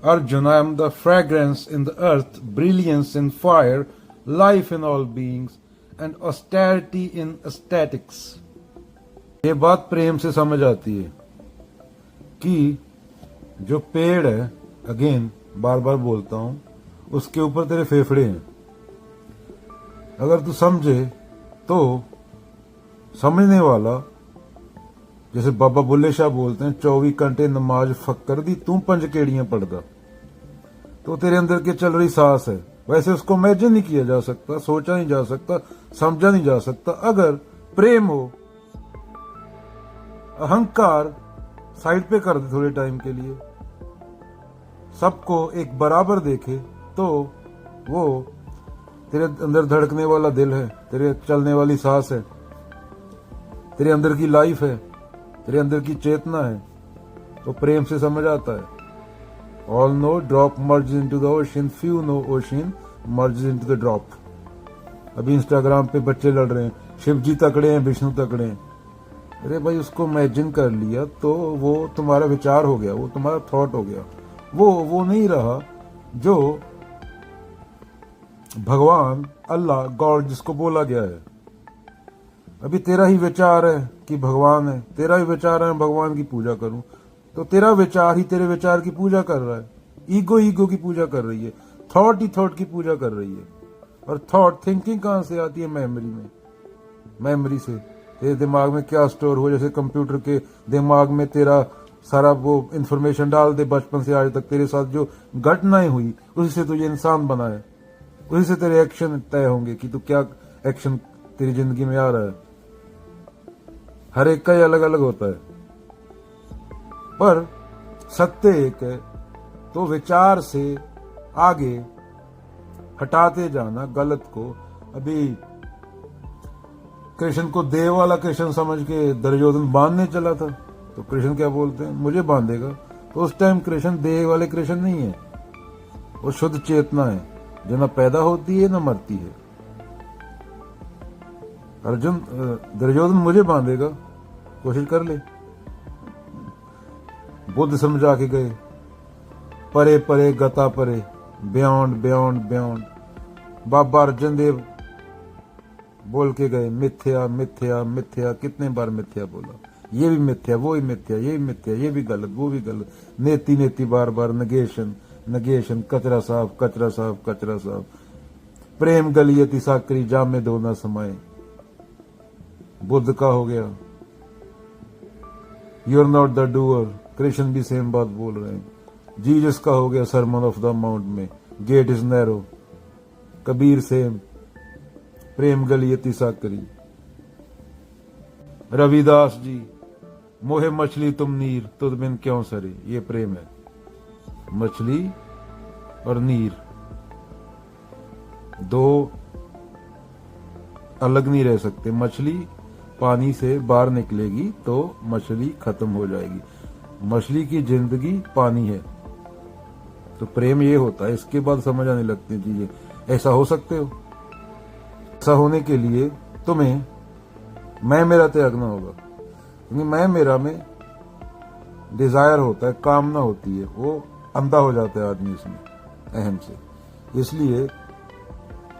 Arjun, I am the fragrance in the earth, brilliance in fire, life in all beings, and austerity in aesthetics. ये बात प्रेम से समझ आती है कि जो पेड़ है, अगेन बार बार बोलता हूं, उसके ऊपर तेरे फेफड़े हैं. अगर तू समझे तो समझने वाला, जैसे बाबा बुल्ले शाह बोलते हैं, 24 घंटे नमाज फक्कर दी तू 5 केड़ियां पढ़दा. तो तेरे अंदर के चल रही सांस है. वैसे उसको इमेजिन नहीं किया जा सकता, सोचा नहीं जा सकता, समझा नहीं जा सकता. अगर प्रेम हो, अहंकार साइड पे कर दे थोड़े टाइम के लिए, सबको एक बराबर देखे, तो वो तेरे अंदर धड़कने वाला दिल है, तेरे चलने वाली सांस है, तेरे अंदर की लाइफ है, तेरे अंदर की चेतना है. तो प्रेम से समझ आता है. All know drop merges into the ocean, few know ocean merges into the drop. अभी इंस्टाग्राम पे बच्चे लड़ रहे हैं, शिव जी तकड़े हैं, विष्णु तकड़े हैं. अरे भाई, उसको इमेजिन कर लिया तो वो तुम्हारा विचार हो गया, वो तुम्हारा थॉट हो गया. वो नहीं रहा जो भगवान, अल्लाह, गॉड जिसको बोला गया है. अभी तेरा ही विचार है कि भगवान है, तेरा ही विचार है भगवान की पूजा करूं, तो तेरा विचार ही तेरे विचार की पूजा कर रहा है. ईगो की पूजा कर रही है, थॉट ही थॉट की पूजा कर रही है. और थॉट, थिंकिंग कहां से आती है? मेमोरी में. मेमोरी से तेरे दिमाग में क्या स्टोर हो, जैसे कंप्यूटर के दिमाग में तेरा सारा वो इंफॉर्मेशन डाल दे, बचपन से आज तक तेरे साथ जो घटनाएं हुई, उसी से तुझे इंसान बना है, उसी से तेरे एक्शन तय होंगे कि तू क्या एक्शन तेरी जिंदगी में आ रहा है. हर एक का ही अलग अलग होता है, पर सत्य एक है. तो विचार से आगे हटाते जाना गलत को. अभी कृष्ण को देव वाला कृष्ण समझ के दुर्योधन बांधने चला था, तो कृष्ण क्या बोलते हैं? मुझे बांधेगा. तो उस टाइम कृष्ण देव वाले कृष्ण नहीं है, वो शुद्ध चेतना है, जो न पैदा होती है न मरती है. अर्जुन, दुर्योधन मुझे बांधेगा, कोशिश कर ले. बुद्ध समझा के गए, परे परे गता परे, बियॉन्ड बियॉन्ड बियॉन्ड. बाबा अर्जुन देव बोल के गए, मिथ्या मिथ्या मिथ्या. कितने बार मिथ्या बोला? ये भी मिथ्या, वो भी मिथ्या, ये भी मिथ्या, ये भी गलत, वो भी गलत. नेति नेति बार बार नगेशन नगेशन. कचरा साफ कचरा साफ कचरा साफ. प्रेम गलियति साकरी, जामे दो न समाये. बुद्ध का हो गया, you are not the doer. Krishna भी सेम बात बोल रहे हैं. जीसस का हो गया सरमन ऑफ द माउंट में, gate is narrow. Kabir same, प्रेम गलियति साकरी. रविदास जी, मोहे मछली तुम नीर, तुद बिन क्यों सरे. ये प्रेम है. मछली और नीर दो अलग नहीं रह सकते. मछली पानी से बाहर निकलेगी तो मछली खत्म हो जाएगी. मछली की जिंदगी पानी है. तो प्रेम ये होता है. इसके बाद समझ आने लगती है चीजें. ऐसा हो सकते हो. ऐसा होने के लिए तुम्हें मैं मेरा त्यागना होगा, क्योंकि मैं मेरा में डिजायर होता है, कामना होती है, वो अंधा हो जाता है आदमी इसमें, अहम से. इसलिए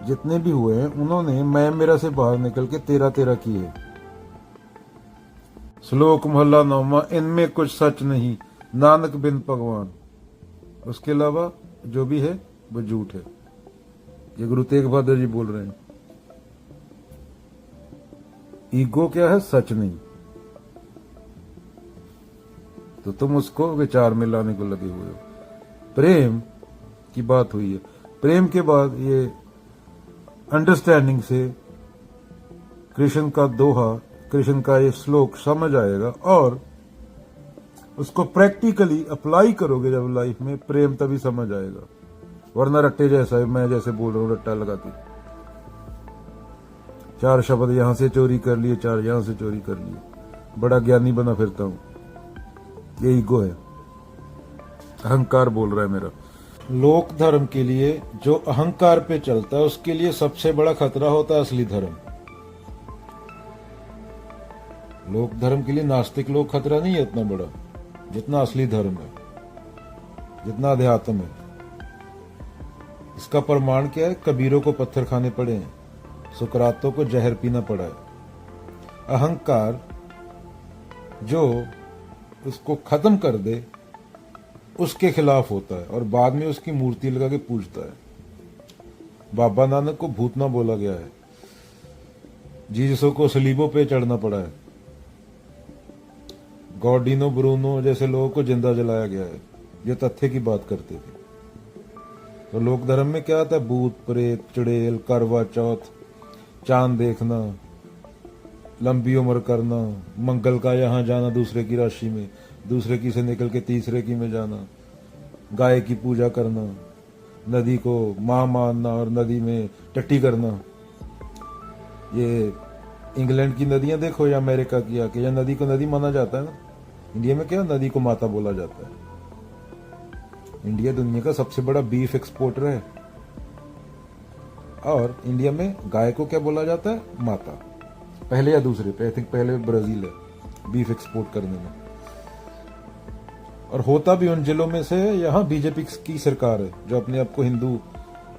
जितने भी हुए हैं उन्होंने मैं मेरा से बाहर निकल के तेरा तेरा की है. श्लोक मोहल्ला 9वां, इनमें कुछ सच नहीं, नानक बिन भगवान. उसके अलावा जो भी है वो झूठ है. ये गुरु तेग बहादुर जी बोल रहे हैं. ईगो क्या है? सच नहीं. तो तुम उसको विचार में लाने को लगे हुए हो. प्रेम की बात हुई है. प्रेम के बाद ये अंडरस्टैंडिंग से कृष्ण का दोहा, कृष्ण का ये श्लोक समझ आएगा और उसको प्रैक्टिकली अप्लाई करोगे जब लाइफ में, प्रेम तभी समझ आएगा. वरना रट्टे जैसा है. मैं जैसे बोल रहा हूं, रट्टा लगाती, 4 शब्द यहां से चोरी कर लिए, 4 यहां से चोरी कर लिए, बड़ा ज्ञानी बना फिरता हूं. ये ईगो है, अहंकार बोल रहा है मेरा. लोक धर्म के लिए जो अहंकार पे चलता है उसके लिए सबसे बड़ा खतरा होता है असली धर्म. लोक धर्म के लिए नास्तिक लोग खतरा नहीं है इतना बड़ा जितना असली धर्म है. जितना अध्यात्म है। इसका प्रमाण क्या है? कबीरों को पत्थर खाने पड़े हैं, सुकरातों को जहर पीना पड़ा है। अहंकार जो उसको खत्म कर दे उसके खिलाफ होता है और बाद में उसकी मूर्ति लगा के पूजता है। बाबा नानक को भूत ना बोला गया है, जीसस को सलीबों पे चढ़ना पड़ा है, गॉर्डिनो ब्रूनो जैसे लोगों को जिंदा जलाया गया है जो तथ्य की बात करते थे। तो लोक धर्म में क्या आता है? भूत प्रेत, चुड़ैल, करवा चौथ, चांद देखना, लंबी उम्र करना, मंगल का यहाँ जाना दूसरे की राशि में, दूसरे की से निकल के तीसरे की में जाना, गाय की पूजा करना, नदी को मां मानना और नदी में टट्टी करना। ये इंग्लैंड की नदियां देखो या अमेरिका की आके, या नदी को नदी माना जाता है ना। इंडिया में क्या नदी को माता बोला जाता है। इंडिया दुनिया का सबसे बड़ा बीफ एक्सपोर्टर है और इंडिया में गाय को क्या बोला जाता है? माता। पहले या दूसरे पे, आई थिंक पहले ब्राजील है बीफ एक्सपोर्ट करने में। और होता भी उन जिलों में से यहाँ बीजेपी की सरकार है जो अपने आप को हिंदू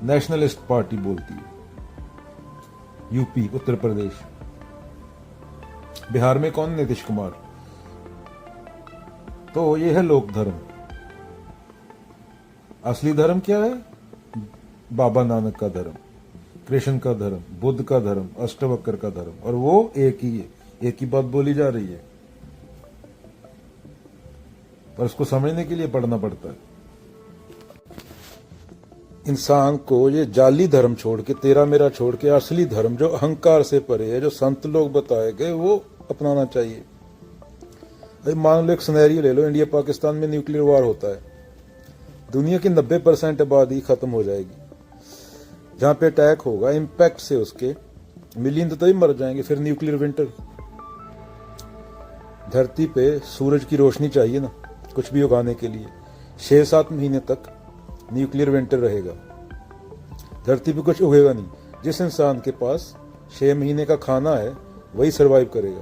नेशनलिस्ट पार्टी बोलती है। यूपी, उत्तर प्रदेश, बिहार में कौन? नीतीश कुमार। तो ये है लोक धर्म। असली धर्म क्या है? बाबा नानक का धर्म, कृष्ण का धर्म, बुद्ध का धर्म, अष्टवक्र का धर्म, और वो एक ही है। एक ही बात बोली जा रही है पर उसको समझने के लिए पढ़ना पड़ता है। इंसान को ये जाली धर्म छोड़ के, तेरा मेरा छोड़ के, असली धर्म जो अहंकार से परे है, जो संत लोग बताए गए, वो अपनाना चाहिए। भाई मान लो एक सिनेरियो ले लो, इंडिया पाकिस्तान में न्यूक्लियर वार होता है, दुनिया की 90% आबादी खत्म हो जाएगी। जहां पे अटैक होगा, इंपैक्ट से उसके मिलियन तो तभी मर जाएंगे। फिर न्यूक्लियर विंटर। धरती पे सूरज की रोशनी चाहिए ना कुछ भी उगाने के लिए। 6-7 महीने तक न्यूक्लियर विंटर रहेगा, धरती पे कुछ उगेगा नहीं। जिस इंसान के पास 6 महीने का खाना है वही सरवाइव करेगा।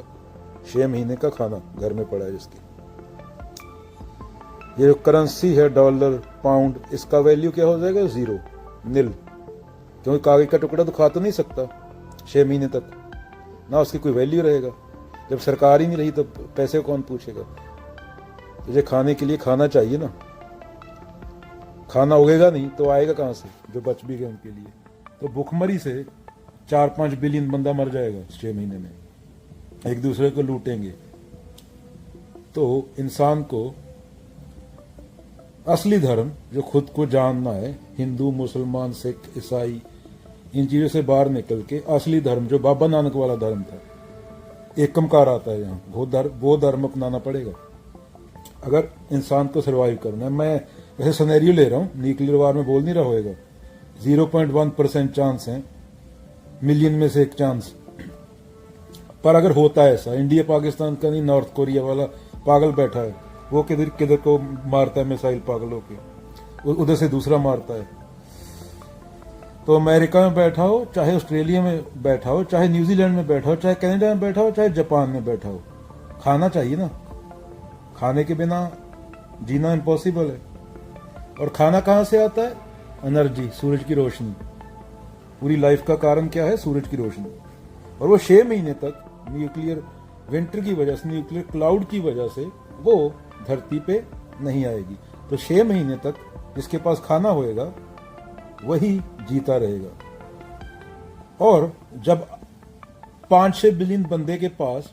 6 महीने का खाना घर में पड़ा है जिसके। ये जो करेंसी है डॉलर, पाउंड, इसका वैल्यू क्या हो जाएगा? 0, नील। क्योंकि कागज का टुकड़ा तो खा तो नहीं सकता 6 महीने तक, ना उसकी कोई वैल्यू रहेगा। जब सरकार ही नहीं रही तो पैसे कौन पूछेगा? तुझे खाने के लिए खाना चाहिए ना, खाना उगेगा नहीं तो आएगा कहां से? जो बच भी गए उनके लिए। तो भूखमरी से 4-5 बिलियन बंदा मर जाएगा 6 महीने में, एक दूसरे को लूटेंगे। तो इंसान को असली धर्म जो खुद को जानना है, हिंदू, मुसलमान, सिख, ईसाई, इन चीजों से बाहर निकल के असली धर्म जो बाबा नानक वाला धर्म था, एकमकार आता है यहाँ, वो धर्म अपनाना पड़ेगा अगर इंसान को सरवाइव करना है। मैं ऐसे सिनेरियो ले रहा हूँ, न्यूक्लियर वार में बोल नहीं रहा होएगा। 0.1% चांस है, मिलियन में से एक चांस। पर अगर होता है ऐसा, इंडिया पाकिस्तान का नहीं, नॉर्थ कोरिया वाला पागल बैठा है, वो किधर किधर को मारता है मिसाइल पागलों के, उधर से दूसरा मारता है। तो अमेरिका में बैठा हो, चाहे ऑस्ट्रेलिया में बैठा हो, चाहे न्यूजीलैंड में बैठा हो, चाहे कनाडा में बैठा हो, चाहे जापान में बैठा हो, खाना चाहिए ना। खाने के बिना जीना इम्पॉसिबल है। और खाना कहां से आता है? एनर्जी, सूरज की रोशनी। पूरी लाइफ का कारण क्या है? सूरज की रोशनी। और वो 6 महीने तक न्यूक्लियर विंटर की वजह से, न्यूक्लियर क्लाउड की वजह से वो धरती पे नहीं आएगी। तो 6 महीने तक जिसके पास खाना होएगा वही जीता रहेगा। और जब 5-6 बिलियन बंदे के पास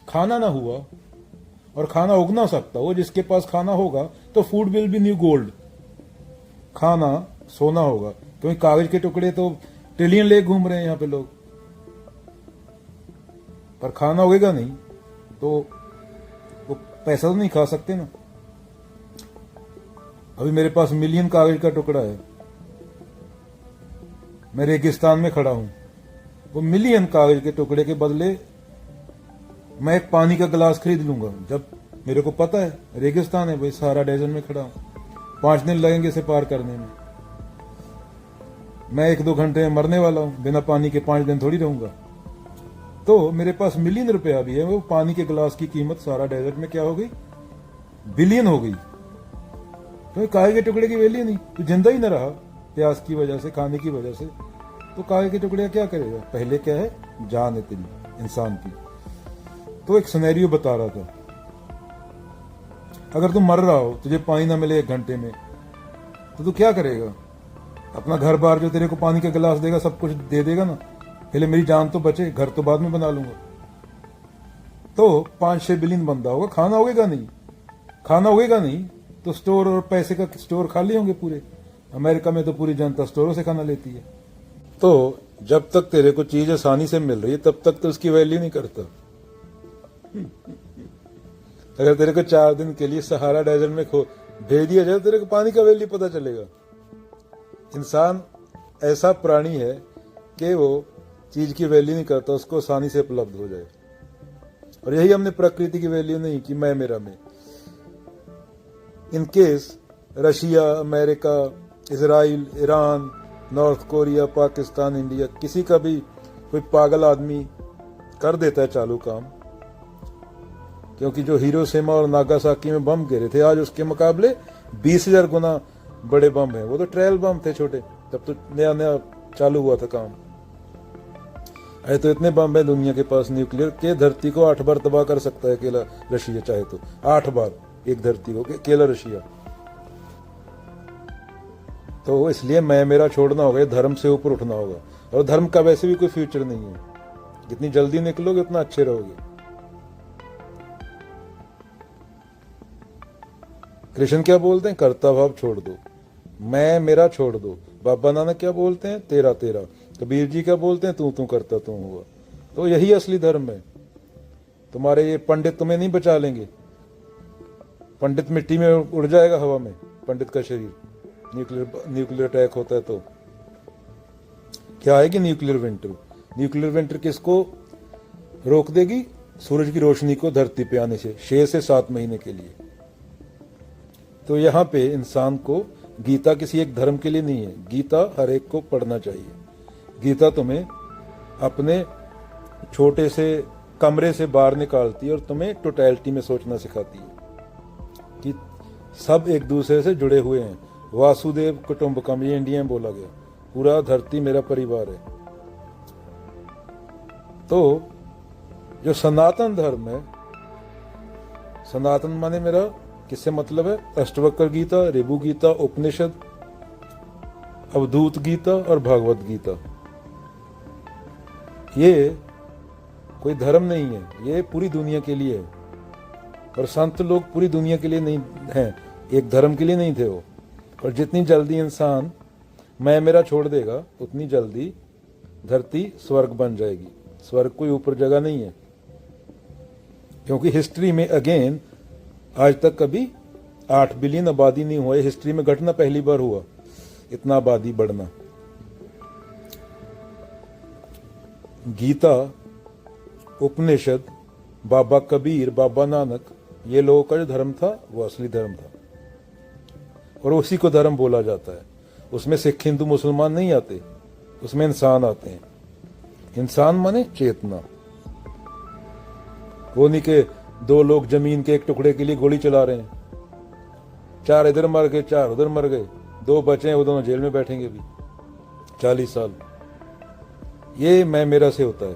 खाना ना हुआ और खाना उग ना सकता, वो जिसके पास खाना होगा, तो food will be new gold. खाना सोना होगा, क्योंकि कागज के टुकड़े तो ट्रिलियन ले घूम रहे हैं यहाँ पे लोग, पर खाना उगेगा नहीं तो वो पैसा तो नहीं खा सकते ना। अभी मेरे पास मिलियन कागज का टुकड़ा है, मैं रेगिस्तान में खड़ा हूं, वो मिलियन कागज के टुकड़े के बदले मैं एक पानी का गिलास खरीद लूंगा। जब मेरे को पता है रेगिस्तान है भाई, सहारा डेजर्ट में खड़ा हूं, 5 दिन लगेंगे इसे पार करने में, मैं 1-2 घंटे में मरने वाला हूं, बिना पानी के 5 दिन थोड़ी रहूंगा। तो मेरे पास मिलियन रुपया भी है, वो पानी के गिलास की कीमत सहारा डेजर्ट में क्या हो गई? बिलियन हो गई। तो काहे के टुकड़े की वैल्यू नहीं, तू जिंदा ही न रहा प्यास की वजह से, खाने की वजह से, तो काहे के टुकड़े क्या करेगा। पहले क्या है, जान है तेरी इंसान की। तो एक सिनेरियो बता रहा था, अगर तुम मर रहा हो, तुझे पानी ना मिले 1 घंटे में, तो तू क्या करेगा। अपना घर बार जो तेरे को पानी का गिलास देगा सब कुछ दे देगा ना, पहले मेरी जान तो बचे, घर तो बाद में बना लूंगा। तो 5-6 बिलियन बंदा होगा, खाना होगा नहीं, खाना होगा नहीं तो स्टोर और पैसे का स्टोर खाली होंगे पूरे। अमेरिका में तो पूरी जनता स्टोरों से खाना लेती है। तो जब तक तेरे को चीज आसानी से मिल रही है तब तक तो उसकी वैल्यू नहीं करता। अगर तेरे को 4 दिन के लिए सहारा डेजर्ट में भेज दिया जाए, तेरे को पानी का वैल्यू पता चलेगा। इंसान ऐसा प्राणी है कि वो चीज की वैल्यू नहीं करता, उसको आसानी से उपलब्ध हो जाए। और यही हमने प्रकृति की वैल्यू नहीं की, मैं मेरा में। In case Russia, America, Israel, Iran, north Korea, Pakistan, India, किसी का भी कोई पागल आदमी कर देता है चालू काम, क्योंकि जो हिरोशिमा और नागासाकी में बम गिरे थे, आज उसके मुकाबले 20,000 गुना बड़े बम हैं। वो तो ट्रायल बम थे छोटे, तब तो नया नया चालू हुआ था काम। ऐसे तो इतने बम है दुनिया के पास न्यूक्लियर के, धरती को 8 बार तबाह कर सकता है अकेला रशिया, चाहे तो 8 बार एक धरती को अकेला रशिया। तो इसलिए मैं मेरा छोड़ना होगा, धर्म से ऊपर उठना होगा। और धर्म का वैसे भी कोई फ्यूचर नहीं है, जितनी जल्दी निकलोगे उतना अच्छे रहोगे। कृष्ण क्या बोलते हैं, कर्ता भाव छोड़ दो, मैं मेरा छोड़ दो। बाबा नानक क्या बोलते हैं, तेरा तेरा। कबीर जी क्या बोलते हैं, तू तू करता तू हुआ। तो यही असली धर्म है। तुम्हारे ये पंडित तुम्हें नहीं बचा लेंगे। पंडित मिट्टी में उड़ जाएगा हवा में, पंडित का शरीर, न्यूक्लियर अटैक होता है तो क्या आएगी न्यूक्लियर विंटर। न्यूक्लियर विंटर किसको रोक देगी, सूरज की रोशनी को धरती पे आने से 6 से 7 महीने के लिए। तो यहाँ पे इंसान को, गीता किसी एक धर्म के लिए नहीं है, गीता हर एक को पढ़ना चाहिए। गीता तुम्हें अपने छोटे से कमरे से बाहर निकालती है और तुम्हें टोटलिटी में सोचना सिखाती है कि सब एक दूसरे से जुड़े हुए हैं। वासुदेव कुटुंबकम, ये इंडिया में बोला गया, पूरा धरती मेरा परिवार है। तो जो सनातन धर्म है, सनातन माने मेरा किससे मतलब है, अष्टवक्र गीता, ऋभु गीता, उपनिषद, अवधूत गीता और भागवत गीता। ये कोई धर्म नहीं है, ये पूरी दुनिया के लिए है। और संत लोग पूरी दुनिया के लिए नहीं हैं, एक धर्म के लिए नहीं थे वो। और जितनी जल्दी इंसान मैं मेरा छोड़ देगा, उतनी जल्दी धरती स्वर्ग बन जाएगी। स्वर्ग कोई ऊपर जगह नहीं है, क्योंकि हिस्ट्री में अगेन आज तक कभी 8 बिलियन आबादी नहीं हुआ। हिस्ट्री में घटना पहली बार हुआ, इतना आबादी बढ़ना। गीता, उपनिषद, बाबा कबीर, बाबा नानक, ये लोगों का जो धर्म था वो असली धर्म था, और उसी को धर्म बोला जाता है। उसमें सिख, हिंदू, मुसलमान नहीं आते, उसमें इंसान आते हैं। इंसान माने चेतना। वो नहीं के 2 लोग जमीन के एक टुकड़े के लिए गोली चला रहे हैं, 4 इधर मर गए, 4 उधर मर गए, 2 बचे हैं, वो दोनों जेल में बैठेंगे भी 40 साल। ये मैं मेरा से होता है।